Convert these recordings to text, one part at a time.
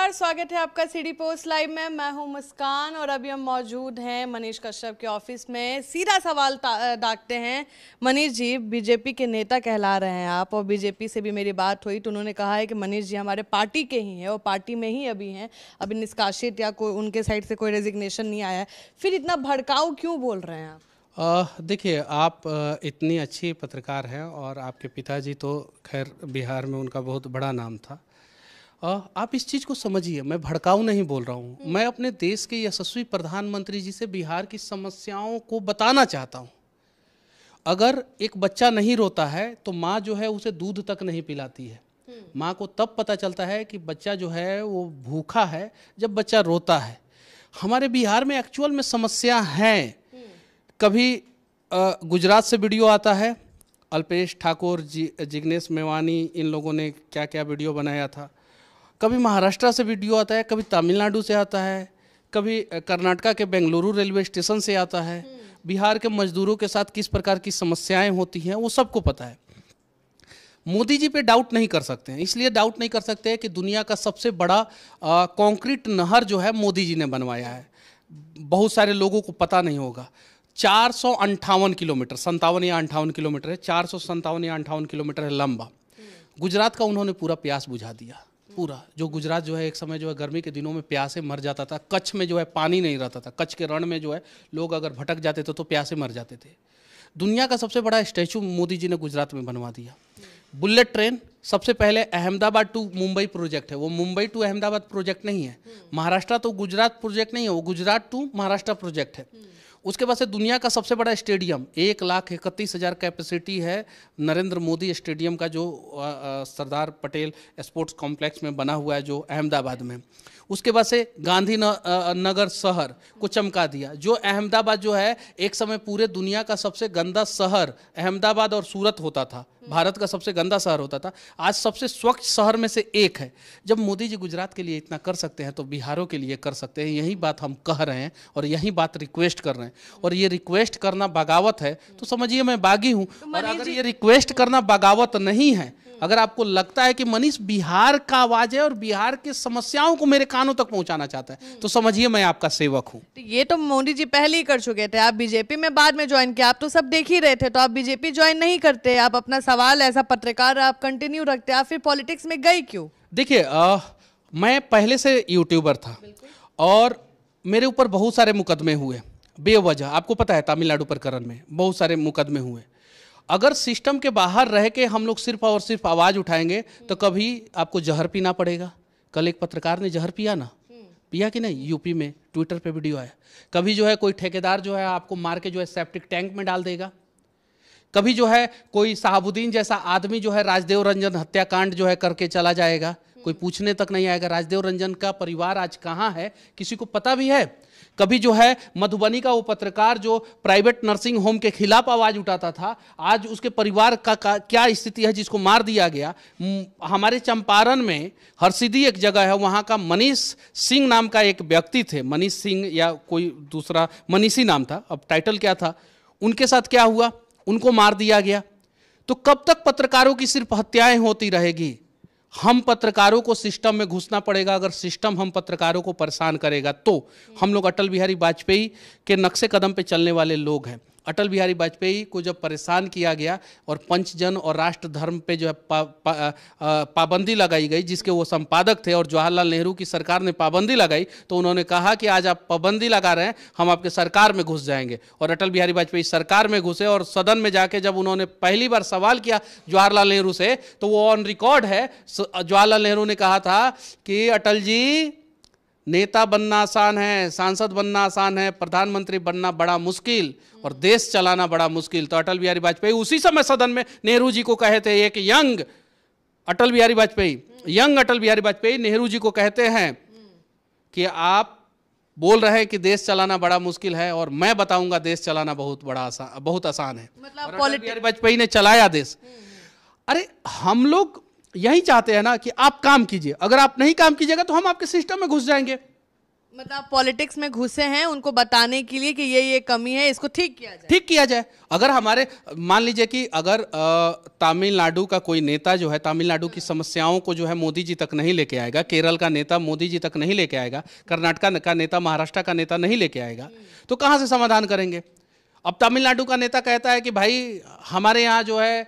नमस्कार, स्वागत है आपका सिटी पोस्ट लाइव में। मैं हूं मुस्कान और अभी हम मौजूद हैं मनीष कश्यप के ऑफिस में। सीधा सवाल दागते हैं। मनीष जी, बीजेपी के नेता कहला रहे हैं आप, और बीजेपी से भी मेरी बात हुई तो उन्होंने कहा है कि मनीष जी हमारे पार्टी के ही हैं और पार्टी में ही अभी हैं, अभी निष्कासित या कोई उनके साइड से कोई रेजिग्नेशन नहीं आया है। फिर इतना भड़काऊ क्यों बोल रहे हैं आप? देखिए, आप इतनी अच्छी पत्रकार हैं और आपके पिताजी तो खैर बिहार में उनका बहुत बड़ा नाम था। आप इस चीज़ को समझिए, मैं भड़काऊ नहीं बोल रहा हूँ। मैं अपने देश के यशस्वी प्रधानमंत्री जी से बिहार की समस्याओं को बताना चाहता हूँ। अगर एक बच्चा नहीं रोता है तो माँ जो है उसे दूध तक नहीं पिलाती है। माँ को तब पता चलता है कि बच्चा जो है वो भूखा है जब बच्चा रोता है। हमारे बिहार में एक्चुअल में समस्या हैं। कभी गुजरात से वीडियो आता है, अल्पेश ठाकुर जी, जिग्नेश मेवानी, इन लोगों ने क्या क्या वीडियो बनाया था। कभी महाराष्ट्र से वीडियो आता है, कभी तमिलनाडु से आता है, कभी कर्नाटका के बेंगलुरु रेलवे स्टेशन से आता है। बिहार के मजदूरों के साथ किस प्रकार की समस्याएं होती हैं वो सबको पता है। मोदी जी पे डाउट नहीं कर सकते हैं, इसलिए डाउट नहीं कर सकते हैं कि दुनिया का सबसे बड़ा कंक्रीट नहर जो है मोदी जी ने बनवाया है। बहुत सारे लोगों को पता नहीं होगा। 458 किलोमीटर, 57 या 58 किलोमीटर है, 457 या 58 किलोमीटर है लंबा। गुजरात का उन्होंने पूरा प्यास बुझा दिया। पूरा जो गुजरात जो है एक समय जो है गर्मी के दिनों में प्यासे मर जाता था। कच्छ में जो है पानी नहीं रहता था। कच्छ के रण में जो है लोग अगर भटक जाते थे तो प्यासे मर जाते थे। दुनिया का सबसे बड़ा स्टैचू मोदी जी ने गुजरात में बनवा दिया। बुलेट ट्रेन सबसे पहले अहमदाबाद टू मुंबई प्रोजेक्ट है, वो मुंबई टू अहमदाबाद प्रोजेक्ट नहीं है। महाराष्ट्र तो गुजरात प्रोजेक्ट नहीं है, वो गुजरात टू महाराष्ट्र प्रोजेक्ट है। उसके बाद से दुनिया का सबसे बड़ा स्टेडियम 1,31,000 कैपेसिटी है नरेंद्र मोदी स्टेडियम का, जो सरदार पटेल स्पोर्ट्स कॉम्प्लेक्स में बना हुआ है जो अहमदाबाद में। उसके बाद से गांधी नगर शहर को चमका दिया। जो अहमदाबाद जो है एक समय पूरे दुनिया का सबसे गंदा शहर अहमदाबाद और सूरत होता था, भारत का सबसे गंदा शहर होता था, आज सबसे स्वच्छ शहर में से एक है। जब मोदी जी गुजरात के लिए इतना कर सकते हैं तो बिहारों के लिए कर सकते हैं। यही बात हम कह रहे हैं और यही बात रिक्वेस्ट कर रहे हैं। और ये रिक्वेस्ट करना बगावत है तो समझिए मैं बागी हूँ। और अगर ये रिक्वेस्ट करना बगावत नहीं है, अगर आपको लगता है कि मनीष बिहार का आवाज है और बिहार की समस्याओं को मेरे कानों तक पहुंचाना चाहता है, तो समझिए मैं आपका सेवक हूं। ये तो मोदी जी पहले ही कर चुके थे। आप बीजेपी में बाद में ज्वाइन किया, आप तो सब देख ही रहे थे, तो आप बीजेपी ज्वाइन नहीं करते। आप अपना सवाल ऐसा पत्रकार आप कंटिन्यू रखते, आप फिर पॉलिटिक्स में गए क्यों? देखिए, मैं पहले से यूट्यूबर था और मेरे ऊपर बहुत सारे मुकदमे हुए बेवजह। आपको पता है तमिलनाडु प्रकरण में बहुत सारे मुकदमे हुए। अगर सिस्टम के बाहर रह के हम लोग सिर्फ और सिर्फ आवाज़ उठाएंगे तो कभी आपको जहर पीना पड़ेगा। कल एक पत्रकार ने जहर पिया ना, पिया कि नहीं? यूपी में ट्विटर पे वीडियो आया। कभी जो है कोई ठेकेदार जो है आपको मार के जो है सेप्टिक टैंक में डाल देगा। कभी जो है कोई साहबुद्दीन जैसा आदमी जो है राजदेव रंजन हत्याकांड जो है करके चला जाएगा, कोई पूछने तक नहीं आएगा। राजदेव रंजन का परिवार आज कहाँ है किसी को पता भी है? कभी जो है मधुबनी का वो पत्रकार जो प्राइवेट नर्सिंग होम के खिलाफ आवाज उठाता था, आज उसके परिवार का क्या स्थिति है जिसको मार दिया गया। हमारे चंपारण में हरसिद्धि एक जगह है, वहाँ का मनीष सिंह नाम का एक व्यक्ति थे। मनीष सिंह या कोई दूसरा मनीषी नाम था, अब टाइटल क्या था, उनके साथ क्या हुआ, उनको मार दिया गया। तो कब तक पत्रकारों की सिर्फ हत्याएं होती रहेगी? हम पत्रकारों को सिस्टम में घुसना पड़ेगा। अगर सिस्टम हम पत्रकारों को परेशान करेगा तो हम लोग अटल बिहारी वाजपेयी के नक्शे कदम पे चलने वाले लोग हैं। अटल बिहारी वाजपेयी को जब परेशान किया गया और पंचजन और राष्ट्र धर्म पे जो है पाबंदी लगाई गई, जिसके वो संपादक थे, और जवाहरलाल नेहरू की सरकार ने पाबंदी लगाई, तो उन्होंने कहा कि आज आप पाबंदी लगा रहे हैं, हम आपके सरकार में घुस जाएंगे। और अटल बिहारी वाजपेयी सरकार में घुसे और सदन में जाके जब उन्होंने पहली बार सवाल किया जवाहरलाल नेहरू से, तो वो ऑन रिकॉर्ड है। जवाहरलाल नेहरू ने कहा था कि अटल जी, नेता बनना आसान है, सांसद बनना आसान है, प्रधानमंत्री बनना बड़ा मुश्किल और देश चलाना बड़ा मुश्किल। तो अटल बिहारी वाजपेयी उसी समय सदन में नेहरू जी को कहे थे, एक यंग अटल बिहारी वाजपेयी नेहरू जी को कहते हैं कि आप बोल रहे हैं कि देश चलाना बड़ा मुश्किल है और मैं बताऊंगा देश चलाना बहुत आसान है। मतलब अटल बिहारी वाजपेयी ने चलाया देश। अरे हम लोग यही चाहते हैं ना कि आप काम कीजिए, अगर आप नहीं काम कीजिएगा तो हम आपके सिस्टम में घुस जाएंगे। मतलब पॉलिटिक्स में घुसे हैं उनको बताने के लिए कि ये कमी है, इसको ठीक किया जाए। ठीक किया जाए। अगर हमारे मान लीजिए कि अगर तमिलनाडु का कोई नेता जो है तमिलनाडु की समस्याओं को जो है मोदी जी तक नहीं लेके आएगा, केरल का नेता मोदी जी तक नहीं लेके आएगा, कर्नाटक का नेता महाराष्ट्र का नेता नहीं लेके आएगा, तो कहाँ से समाधान करेंगे। अब तमिलनाडु का नेता कहता है कि भाई हमारे यहाँ जो है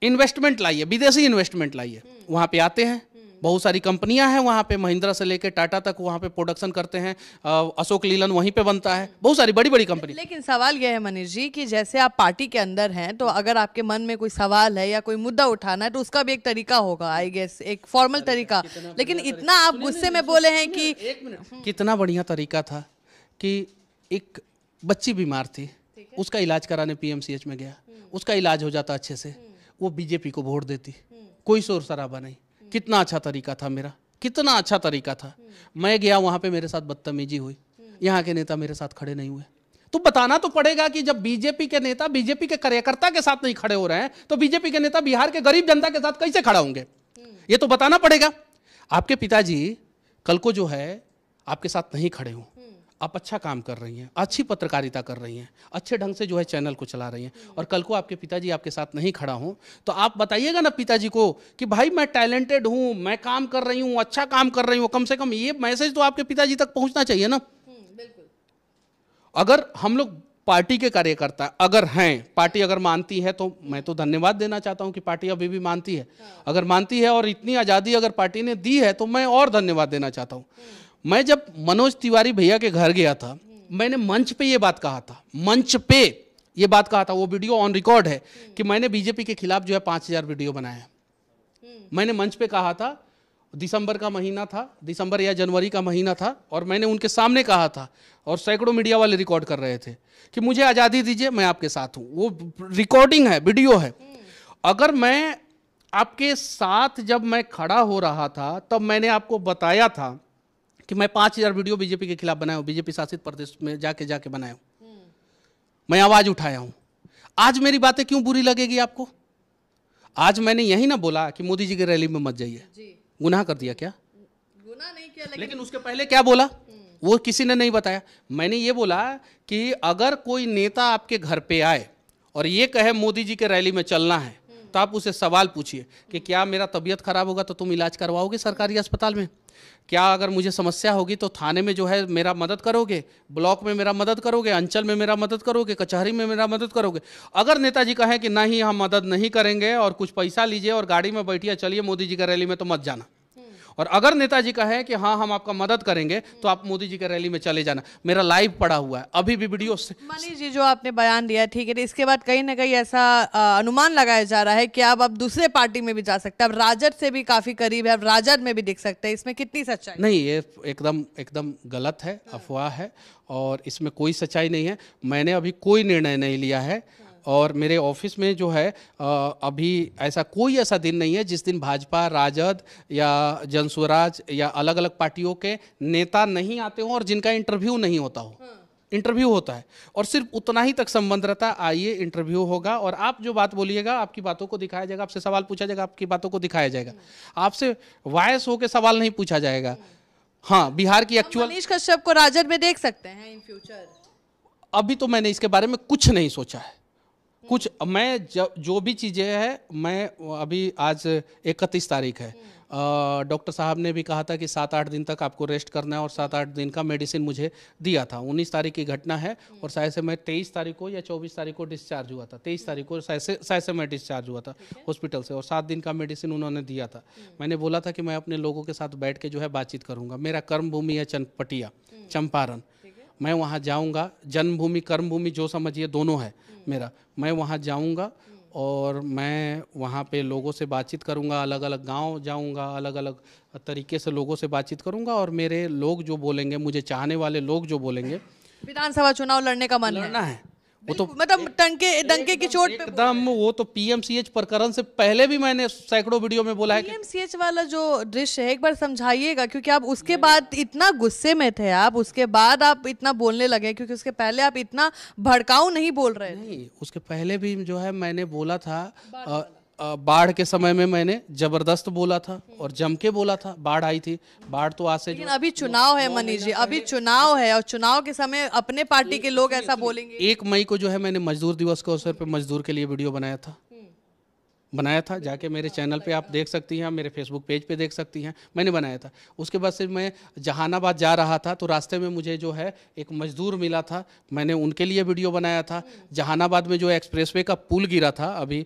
इन्वेस्टमेंट लाइए, विदेशी इन्वेस्टमेंट लाइए। वहाँ पे आते हैं, बहुत सारी कंपनियां हैं वहाँ पे, महिंद्रा से लेकर टाटा तक वहाँ पे प्रोडक्शन करते हैं, अशोक लीलन वहीं पे बनता है, बहुत सारी बड़ी बड़ी कंपनी। लेकिन सवाल यह है मनीष जी कि जैसे आप पार्टी के अंदर हैं तो अगर आपके मन में कोई सवाल है या कोई मुद्दा उठाना है तो उसका भी एक तरीका होगा, आई गेस एक फॉर्मल तरीका। लेकिन इतना आप गुस्से में बोले हैं कि एक मिनट, कितना बढ़िया तरीका था कि एक बच्ची बीमार थी, उसका इलाज कराने पीएमसीएच में गया, उसका इलाज हो जाता अच्छे से, वो बीजेपी को वोट देती, कोई शोर शराबा नहीं। कितना अच्छा तरीका था मेरा, कितना अच्छा तरीका था। मैं गया वहां पे, मेरे साथ बदतमीजी हुई, यहाँ के नेता मेरे साथ खड़े नहीं हुए। तो बताना तो पड़ेगा कि जब बीजेपी के नेता बीजेपी के कार्यकर्ता के साथ नहीं खड़े हो रहे हैं तो बीजेपी के नेता बिहार के गरीब जनता के साथ कैसे खड़ा होंगे, ये तो बताना पड़ेगा। आपके पिताजी कल को जो है आपके साथ नहीं खड़े हों, आप अच्छा काम कर रही हैं, अच्छी पत्रकारिता कर रही हैं, अच्छे ढंग से जो है चैनल को चला रही हैं, और कल को आपके पिताजी आपके साथ नहीं खड़ा हूं तो आप बताइएगा ना पिताजी को कि भाई मैं टैलेंटेड हूं, मैं काम कर रही हूं, अच्छा काम कर रही हूं। कम से कम ये मैसेज तो आपके पिताजी तक पहुंचना चाहिए ना। बिल्कुल। अगर हम लोग पार्टी के कार्यकर्ता अगर हैं, पार्टी अगर मानती है तो मैं तो धन्यवाद देना चाहता हूं कि पार्टी अभी भी मानती है। अगर मानती है और इतनी आज़ादी अगर पार्टी ने दी है तो मैं और धन्यवाद देना चाहता हूं। मैं जब मनोज तिवारी भैया के घर गया था, मैंने मंच पे ये बात कहा था, मंच पे ये बात कहा था, वो वीडियो ऑन रिकॉर्ड है कि मैंने बीजेपी के खिलाफ जो है 5000 वीडियो बनाया। मैंने मंच पे कहा था, दिसंबर का महीना था, दिसंबर या जनवरी का महीना था, और मैंने उनके सामने कहा था और सैकड़ों मीडिया वाले रिकॉर्ड कर रहे थे कि मुझे आज़ादी दीजिए, मैं आपके साथ हूँ। वो रिकॉर्डिंग है, वीडियो है। अगर मैं आपके साथ जब मैं खड़ा हो रहा था तब मैंने आपको बताया था कि मैं 5000 वीडियो बीजेपी के खिलाफ बनाया हूं, बीजेपी शासित प्रदेश में जाके बनाया हूं, मैं आवाज उठाया हूं। आज मेरी बातें क्यों बुरी लगेगी आपको? आज मैंने यही ना बोला कि मोदी जी की रैली में मत जाइए, गुनाह कर दिया क्या? गुनाह नहीं किया, लेकिन उसके पहले क्या बोला वो किसी ने नहीं बताया। मैंने ये बोला कि अगर कोई नेता आपके घर पे आए और ये कहे मोदी जी के रैली में चलना है तो आप उसे सवाल पूछिए कि क्या मेरा तबीयत खराब होगा तो तुम इलाज करवाओगे सरकारी अस्पताल में? क्या अगर मुझे समस्या होगी तो थाने में जो है मेरा मदद करोगे, ब्लॉक में मेरा मदद करोगे, अंचल में मेरा मदद करोगे, कचहरी में मेरा मदद करोगे? अगर नेताजी कहें कि नहीं हम मदद नहीं करेंगे और कुछ पैसा लीजिए और गाड़ी में बैठिए चलिए मोदी जी की रैली में, तो मत जाना। और अगर नेताजी कहें कि हाँ हम आपका मदद करेंगे तो आप मोदी जी के रैली में चले जाना। मेरा लाइव पड़ा हुआ है अभी भी वीडियो। मनीष जी जो आपने बयान दिया ठीक है, इसके बाद कहीं ना कहीं ऐसा अनुमान लगाया जा रहा है कि अब दूसरे पार्टी में भी जा सकते हैं, अब राजद से भी काफी करीब है, अब राजद में भी दिख सकते हैं। इसमें कितनी सच्चाई? नहीं, ये एकदम गलत है, अफवाह है और इसमें कोई सच्चाई नहीं है। मैंने अभी कोई निर्णय नहीं लिया है और मेरे ऑफिस में जो है अभी कोई ऐसा दिन नहीं है जिस दिन भाजपा, राजद या जनस्वराज या अलग अलग पार्टियों के नेता नहीं आते हों और जिनका इंटरव्यू नहीं होता हो। इंटरव्यू होता है और सिर्फ उतना ही तक संबंध रहता है, आइए इंटरव्यू होगा और आप जो बात बोलिएगा आपकी बातों को दिखाया जाएगा, आपसे सवाल पूछा जाएगा, आपकी बातों को दिखाया जाएगा, आपसे वॉयस होकर सवाल नहीं पूछा जाएगा। हाँ, बिहार की एक्चुअल मनीष कश्यप को राजद में देख सकते हैं इन फ्यूचर? अभी तो मैंने इसके बारे में कुछ नहीं सोचा है। कुछ मैं जो भी चीज़ें हैं, मैं अभी आज 31 तारीख है, डॉक्टर साहब ने भी कहा था कि 7-8 दिन तक आपको रेस्ट करना है और 7-8 दिन का मेडिसिन मुझे दिया था। 19 तारीख की घटना है और शायद से मैं 23 तारीख को या 24 तारीख को डिस्चार्ज हुआ था। 23 तारीख को शायद से मैं डिस्चार्ज हुआ था हॉस्पिटल से और 7 दिन का मेडिसिन उन्होंने दिया था। मैंने बोला था कि मैं अपने लोगों के साथ बैठ के जो है बातचीत करूँगा। मेरा कर्म भूमि है चनपटिया, चंपारण, मैं वहाँ जाऊँगा। जन्मभूमि कर्मभूमि जो समझिए दोनों है मेरा। मैं वहाँ जाऊँगा और मैं वहाँ पे लोगों से बातचीत करूँगा, अलग अलग गांव जाऊँगा, अलग अलग तरीके से लोगों से बातचीत करूँगा और मेरे लोग जो बोलेंगे, मुझे चाहने वाले लोग जो बोलेंगे। विधानसभा चुनाव लड़ने का मन लड़ना है वो तो मतलब डंके की चोट पे एकदम। वो तो पीएमसीएच प्रकरण से पहले भी मैंने सैकड़ों वीडियो में बोला है। पीएमसीएच वाला जो दृश्य है एक बार समझाइएगा, क्योंकि आप उसके बाद इतना गुस्से में थे, आप उसके बाद आप इतना बोलने लगे, क्योंकि उसके पहले आप इतना भड़काऊ नहीं बोल रहे थे। नहीं, उसके पहले भी जो है मैंने बोला था बाढ़ के समय में मैंने जबरदस्त बोला था और जम के बोला था। बाढ़ आई थी, बाढ़ तो आज से लेकिन अभी चुनाव है मनीष जी, अभी चुनाव है और चुनाव के समय अपने पार्टी के लोग ऐसा बोलेंगे। 1 मई को जो है मैंने मजदूर दिवस के अवसर पर मजदूर के लिए वीडियो बनाया था, जाके मेरे चैनल पे आप देख सकती हैं, मेरे फेसबुक पेज पे देख सकती हैं, मैंने बनाया था। उसके बाद से मैं जहानाबाद जा रहा था तो रास्ते में मुझे जो है एक मजदूर मिला था, मैंने उनके लिए वीडियो बनाया था। जहानाबाद में जो एक्सप्रेसवे का पुल गिरा था अभी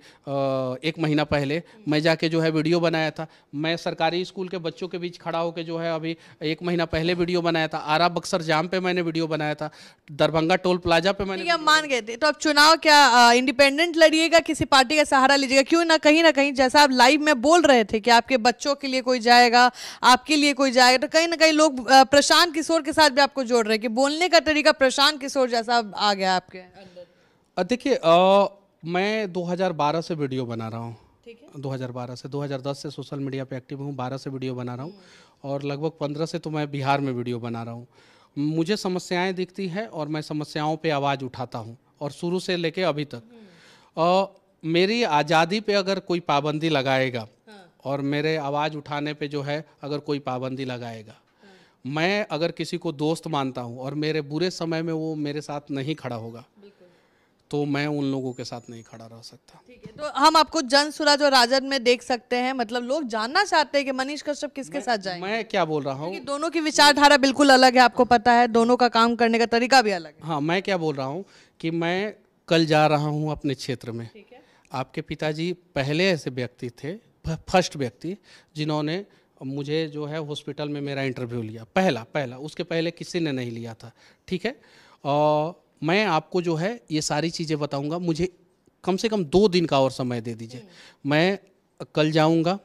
1 महीना पहले, मैं जाके जो है वीडियो बनाया था। मैं सरकारी स्कूल के बच्चों के बीच खड़ा होकर जो है अभी 1 महीना पहले वीडियो बनाया था। आरा बक्सर जाम पे मैंने वीडियो बनाया था, दरभंगा टोल प्लाजा पे मैंने। हम मान गए थे। तो अब चुनाव क्या इंडिपेंडेंट लड़िएगा, किसी पार्टी का सहारा लीजिएगा? क्यों ना कहीं जैसा आप लाइव में बोल रहे थे कि आपके बच्चों के लिए कोई जाएगा, आपके लिए कोई जाएगा, तो कहीं ना कहीं लोग प्रशांत किशोर के साथ भी आपको जोड़ रहे हैं कि बोलने का तरीका प्रशांत किशोर जैसा आ गया आपके अंदर। देखिए मैं 2012 से वीडियो बना रहा हूँ, 2012 से, 2010 से सोशल मीडिया पे एक्टिव हूँ, 12 से वीडियो बना रहा हूँ और लगभग 15 से तो मैं बिहार में वीडियो बना रहा हूँ। मुझे समस्याएं दिखती हैं और मैं समस्याओं पे आवाज़ उठाता हूँ और शुरू से लेके अभी तक मेरी आज़ादी पे अगर कोई पाबंदी लगाएगा और मेरे आवाज़ उठाने पे जो है अगर कोई पाबंदी लगाएगा, मैं अगर किसी को दोस्त मानता हूँ और मेरे बुरे समय में वो मेरे साथ नहीं खड़ा होगा तो मैं उन लोगों के साथ नहीं खड़ा रह सकता। ठीक है, तो हम आपको जनसुराज और राजद में देख सकते हैं। मतलब लोग जानना चाहते हैं कि मनीष कश्यप किसके साथ जाएंगे। मैं क्या बोल रहा हूँ, दोनों की विचारधारा बिल्कुल अलग है, आपको पता है, दोनों का काम करने का तरीका भी अलग है। हाँ, मैं क्या बोल रहा हूँ कि मैं कल जा रहा हूँ अपने क्षेत्र में। आपके पिताजी पहले ऐसे व्यक्ति थे, फर्स्ट व्यक्ति जिन्होंने मुझे जो है हॉस्पिटल में मेरा इंटरव्यू लिया, पहला, उसके पहले किसी ने नहीं लिया था। ठीक है, और मैं आपको जो है ये सारी चीज़ें बताऊंगा, मुझे कम से कम 2 दिन का और समय दे दीजिए। मैं कल जाऊंगा,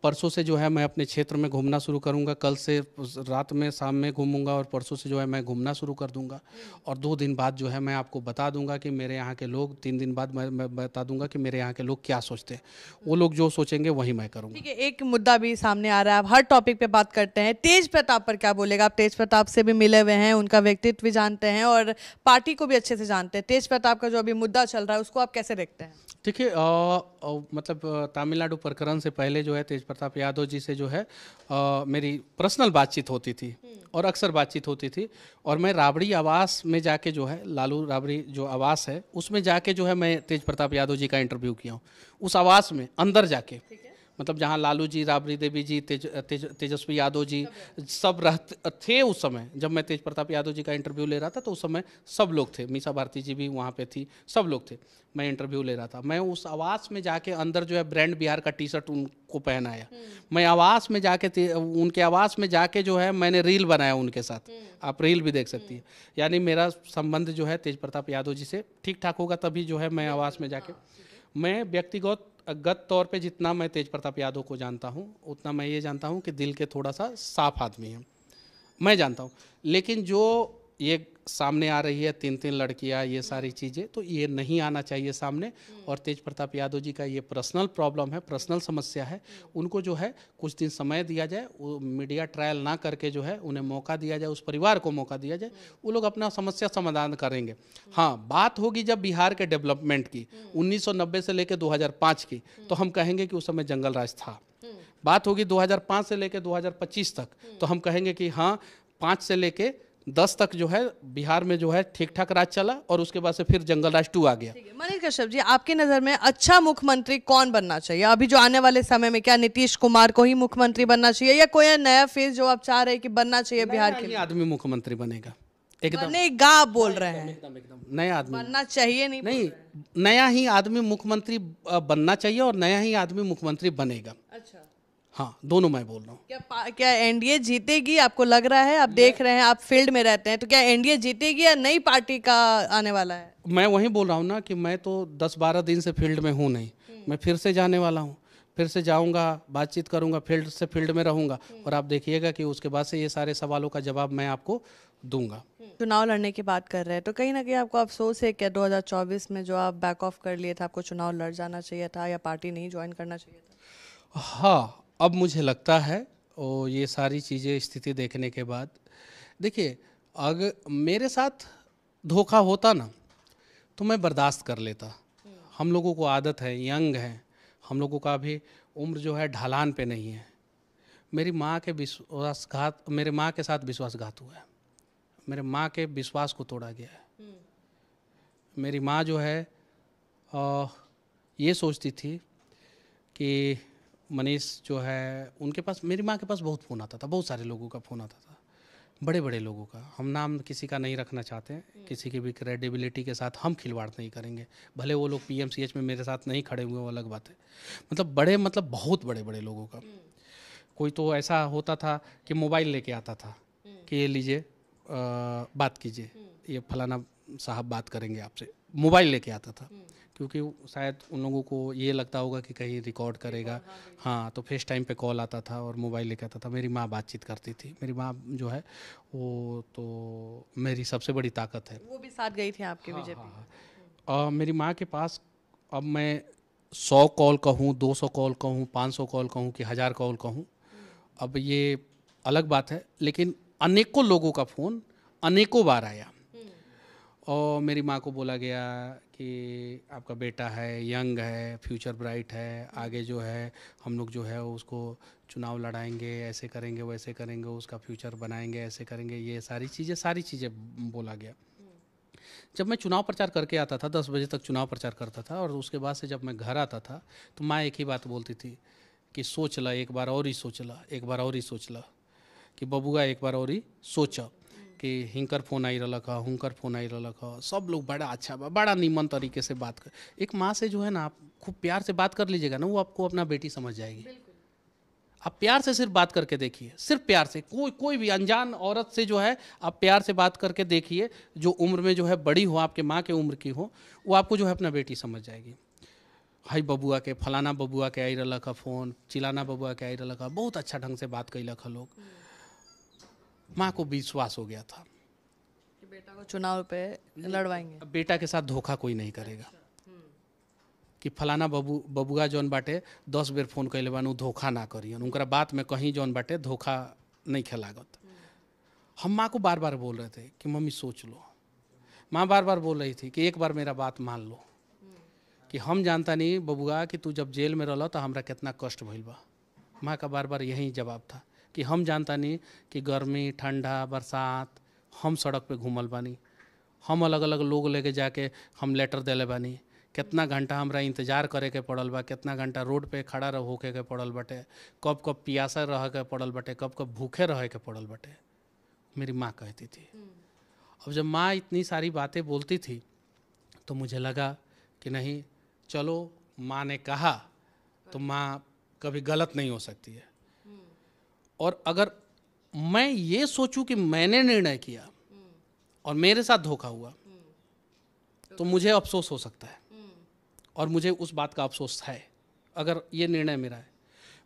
परसों से जो है मैं अपने क्षेत्र में घूमना शुरू करूंगा, कल से रात में शाम में घूमूंगा और परसों से जो है मैं घूमना शुरू कर दूंगा और 2 दिन बाद जो है मैं आपको बता दूंगा कि मेरे यहाँ के लोग, 3 दिन बाद मैं बता दूंगा कि मेरे यहाँ के लोग क्या सोचते हैं। वो लोग जो सोचेंगे वही मैं करूँगा। ठीक है, एक मुद्दा भी सामने आ रहा है, आप हर टॉपिक पे बात करते हैं, तेज प्रताप पर क्या बोलेगा? आप तेज प्रताप से भी मिले हुए हैं, उनका व्यक्तित्व भी जानते हैं और पार्टी को भी अच्छे से जानते हैं। तेज प्रताप का जो अभी मुद्दा चल रहा है उसको आप कैसे देखते हैं? देखिए मतलब तमिलनाडु प्रकरण से पहले जो है तेज प्रताप यादव जी से जो है मेरी पर्सनल बातचीत होती थी और अक्सर बातचीत होती थी और मैं राबड़ी आवास में जाके जो है, लालू राबड़ी जो आवास है उसमें जाके जो है मैं तेज प्रताप यादव जी का इंटरव्यू किया हूँ। उस आवास में अंदर जाके, मतलब जहाँ लालू जी, राबड़ी देवी जी, तेजस्वी यादव जी सब थे। उस समय जब मैं तेज प्रताप यादव जी का इंटरव्यू ले रहा था तो उस समय सब लोग थे, मीसा भारती जी भी वहाँ पे थी, सब लोग थे, मैं इंटरव्यू ले रहा था। मैं उस आवास में जाके अंदर जो है ब्रांड बिहार का टी-शर्ट उनको पहनाया। मैं आवास में जाके उनके आवास में जाके जो है मैंने रील बनाया उनके साथ, आप रील भी देख सकती है। यानी मेरा संबंध जो है तेज प्रताप यादव जी से ठीक ठाक होगा तभी जो है मैं आवास में जाके, मैं व्यक्तिगत तौर पे जितना मैं तेज प्रताप यादव को जानता हूँ उतना मैं ये जानता हूँ कि दिल के थोड़ा सा साफ आदमी है, मैं जानता हूँ। लेकिन जो ये सामने आ रही है 3-3 लड़कियाँ, ये सारी चीज़ें, तो ये नहीं आना चाहिए सामने। और तेज प्रताप यादव जी का ये पर्सनल प्रॉब्लम है, पर्सनल समस्या है, उनको जो है कुछ दिन समय दिया जाए, वो मीडिया ट्रायल ना करके जो है उन्हें मौका दिया जाए, उस परिवार को मौका दिया जाए, वो लोग अपना समस्या समाधान करेंगे। हाँ, बात होगी जब बिहार के डेवलपमेंट की, 1990 से लेकर 2005 की, तो हम कहेंगे कि उस समय जंगल राज था। बात होगी 2005 से लेकर 2025 तक, तो हम कहेंगे कि हाँ 5 से लेकर 10 तक जो है बिहार में जो है ठीक ठाक राज चला और उसके बाद से फिर जंगल राज 2 आ गया। मनीष कश्यप जी, आपकी नज़र में अच्छा मुख्यमंत्री कौन बनना चाहिए अभी जो आने वाले समय में? क्या नीतीश कुमार को ही मुख्यमंत्री बनना चाहिए या कोई नया फेज जो आप चाह रहे हैं कि बनना चाहिए बिहार के लिए? आदमी मुख्यमंत्री बनेगा, एकदम बनेगा आप बोल रहे हैं? एकदम नया आदमी बनना चाहिए, नहीं नया ही आदमी मुख्यमंत्री बनना चाहिए और नया ही आदमी मुख्यमंत्री बनेगा। अच्छा, हाँ, दोनों मैं बोल रहा हूँ। क्या एनडीए जीतेगी आपको लग रहा है? आप देख रहे हैं, आप फील्ड में रहते हैं, तो क्या एनडीए जीतेगी या नई पार्टी का आने वाला है? मैं वही बोल रहा हूँ ना कि मैं तो 10-12 दिन से फील्ड में हूँ नहीं, मैं फिर से जाने वाला हूँ, फिर से जाऊँगा, बातचीत करूँगा, फील्ड में रहूँगा और आप देखिएगा कि उसके बाद से ये सारे सवालों का जवाब मैं आपको दूंगा। चुनाव लड़ने की बात कर रहे हैं तो कहीं ना कहीं आपको अफसोस है क्या 2024 में जो आप बैक ऑफ कर लिए थे, आपको चुनाव लड़ जाना चाहिए था या पार्टी नहीं ज्वाइन करना चाहिए था? हाँ, अब मुझे लगता है और ये सारी चीज़ें स्थिति देखने के बाद, देखिए अगर मेरे साथ धोखा होता ना तो मैं बर्दाश्त कर लेता। हम लोगों को आदत है, यंग है, हम लोगों का अभी उम्र जो है ढलान पे नहीं है। मेरी माँ के साथ विश्वासघात हुआ है, मेरे माँ के विश्वास को तोड़ा गया है। मेरी माँ जो है ये सोचती थी कि मनीष जो है, उनके पास, मेरी माँ के पास बहुत फ़ोन आता था, बहुत सारे लोगों का फ़ोन आता था, बड़े बड़े लोगों का। हम नाम किसी का नहीं रखना चाहते हैं, किसी की भी क्रेडिबिलिटी के साथ हम खिलवाड़ नहीं करेंगे, भले वो लोग PMCH में मेरे साथ नहीं खड़े हुए, वो अलग बात है। मतलब बहुत बड़े बड़े लोगों का। कोई तो ऐसा होता था कि मोबाइल लेके आता था कि ये लीजिए, बात कीजिए, ये फलाना साहब बात करेंगे आपसे, मोबाइल लेके आता था, क्योंकि शायद उन लोगों को ये लगता होगा कि कहीं रिकॉर्ड करेगा। हाँ, तो फेस टाइम पे कॉल आता था और मोबाइल लेके आता था। मेरी माँ बातचीत करती थी। मेरी माँ जो है वो तो मेरी सबसे बड़ी ताकत है। वो भी साथ गई थी आपके बीजेपी? हाँ। मेरी माँ के पास अब मैं 100 कॉल कहूँ, 200 कॉल कहूँ, 500 कॉल कहूँ कि 1000 कॉल कहूँ, अब ये अलग बात है, लेकिन अनेकों लोगों का फ़ोन अनेकों बार आया और मेरी माँ को बोला गया कि आपका बेटा है, यंग है, फ्यूचर ब्राइट है, आगे जो है हम लोग जो है उसको चुनाव लड़ाएंगे, ऐसे करेंगे, वैसे करेंगे, उसका फ्यूचर बनाएंगे, ऐसे करेंगे, ये सारी चीज़ें बोला गया। जब मैं चुनाव प्रचार करके आता था, 10 बजे तक चुनाव प्रचार करता था, और उसके बाद से जब मैं घर आता था तो माँ एक ही बात बोलती थी कि सोच ला, एक बार और ही सोच ला, एक बार और ही सोच ला, कि बबुआ एक बार और ही सोचा कि हिंकर फोन आई रहा था, हुंकर फोन आई रहा था, सब लोग बड़ा अच्छा, बड़ा नीमन तरीके से बात कर। एक माँ से जो है ना, आप खूब प्यार से बात कर लीजिएगा ना, वो आपको अपना बेटी समझ जाएगी। आप प्यार से सिर्फ बात करके देखिए, सिर्फ प्यार से, कोई भी अनजान औरत से जो है आप प्यार से बात करके देखिए, जो उम्र में जो है बड़ी हो, आपके माँ के उम्र की हो, वो आपको जो है अपना बेटी समझ जाएगी। हाई बबुआ के, फलाना बबुआ के आई रहा का फ़ोन, चिलाना बबुआ के आई रहा का, बहुत अच्छा ढंग से बात कैला खा लोग। माँ को विश्वास हो गया था कि बेटा को चुनाव पे लड़वाएंगे। अब बेटा के साथ धोखा कोई नहीं करेगा कि फलाना बबुआ जौन बाटे 10 बेर फोन कैले बान, उ धोखा ना करियन, उनका बात में कहीं जौन बाटे धोखा नहीं खेलागत। हम माँ को बार बार बोल रहे थे कि मम्मी सोच लो। माँ बार बार बोल रही थी कि एक बार मेरा बात मान लो, कि हम जानता नहीं बबुआ कि तू जब जेल में रहला तो हमरा कितना कष्ट भइल बा। माँ का बार बार यही जवाब था कि हम जानता नहीं कि गर्मी, ठंडा, बरसात हम सड़क पे घूमल बानी, हम अलग अलग लोग लेके जाके हम लेटर देले बानी, कितना घंटा हमरा इंतज़ार करे के पड़ल बा, कितना घंटा रोड पे खड़ा होके के पड़ल बटे, कब कब पियासा रह के पड़ल बटे, कब कब भूखे रह के पड़ल बटे। मेरी माँ कहती थी। अब जब माँ इतनी सारी बातें बोलती थी तो मुझे लगा कि नहीं, चलो माँ ने कहा तो माँ कभी गलत नहीं हो सकती है। और अगर मैं ये सोचूं कि मैंने निर्णय किया और मेरे साथ धोखा हुआ तो मुझे अफसोस हो सकता है, और मुझे उस बात का अफसोस है। अगर ये निर्णय मेरा है,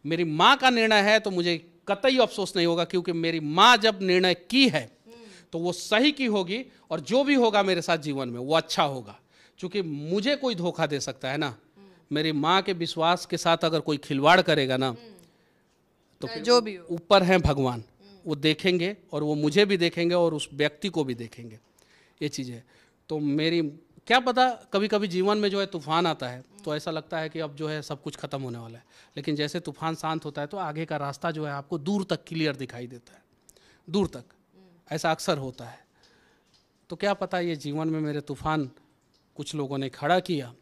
मेरी माँ का निर्णय है, तो मुझे कतई अफसोस नहीं होगा, क्योंकि मेरी माँ जब निर्णय की है तो वो सही की होगी, और जो भी होगा मेरे साथ जीवन में वो अच्छा होगा। क्योंकि मुझे कोई धोखा दे सकता है ना, मेरी माँ के विश्वास के साथ अगर कोई खिलवाड़ करेगा ना, तो फिर जो भी ऊपर हैं भगवान, वो देखेंगे, और वो मुझे भी देखेंगे और उस व्यक्ति को भी देखेंगे। ये चीज़ है। तो मेरी क्या पता, कभी कभी जीवन में जो है तूफान आता है तो ऐसा लगता है कि अब जो है सब कुछ खत्म होने वाला है, लेकिन जैसे तूफान शांत होता है तो आगे का रास्ता जो है आपको दूर तक क्लियर दिखाई देता है, दूर तक। ऐसा अक्सर होता है। तो क्या पता ये जीवन में मेरे तूफान कुछ लोगों ने खड़ा किया,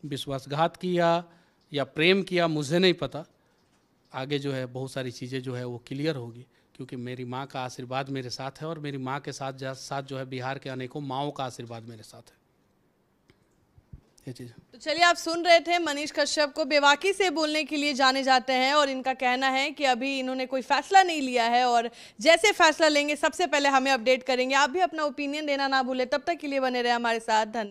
विश्वासघात किया या प्रेम किया, मुझे नहीं पता। आगे जो है बहुत सारी चीज़ें जो है वो क्लियर होगी, क्योंकि मेरी माँ का आशीर्वाद मेरे साथ है, और मेरी माँ के साथ जो है बिहार के अनेकों माँओं का आशीर्वाद मेरे साथ है। ये चीज़। तो चलिए, आप सुन रहे थे मनीष कश्यप को बेबाकी से बोलने के लिए जाने जाते हैं, और इनका कहना है कि अभी इन्होंने कोई फैसला नहीं लिया है, और जैसे फैसला लेंगे सबसे पहले हमें अपडेट करेंगे। आप भी अपना ओपिनियन देना ना भूलें। तब तक के लिए बने रहे हमारे साथ। धन्यवाद।